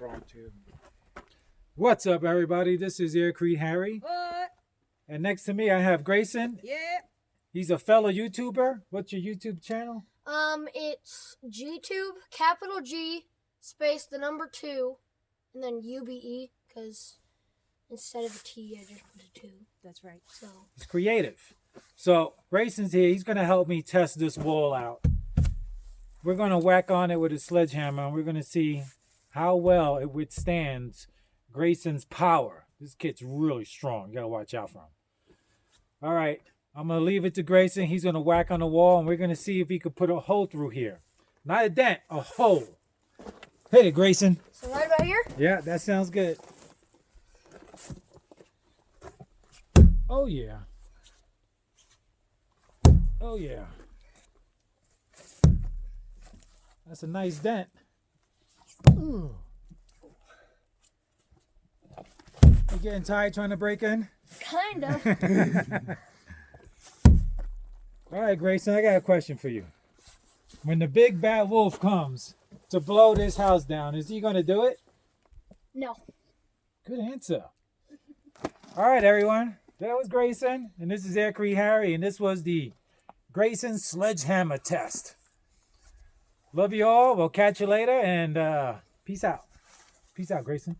impromptu. What's up, everybody? This is Aircrete Harry. What? And next to me, I have Grayson. Yeah. He's a fellow YouTuber. What's your YouTube channel? It's GTube, capital G, space the number 2, and then UBE, because instead of a T, I just put a 2. That's right. So He's creative. So Grayson's here. He's going to help me test this wall out. We're going to whack on it with a sledgehammer, and we're going to see how well it withstands Grayson's power. This kid's really strong. You got to watch out for him. All right. I'm going to leave it to Grayson. He's going to whack on the wall, and we're going to see if he could put a hole through here. Not a dent, a hole. Hit it, Grayson. So right about here? Yeah, that sounds good. Oh, yeah. Oh, yeah. That's a nice dent. Ooh. You getting tired trying to break in? Kind of. All right, Grayson, I got a question for you. When the big bad wolf comes to blow this house down, is he going to do it? No. Good answer. All right, everyone. That was Grayson, and this is Aircrete Harry, and this was the Grayson Sledgehammer test. Love you all. We'll catch you later, and peace out. Peace out, Grayson.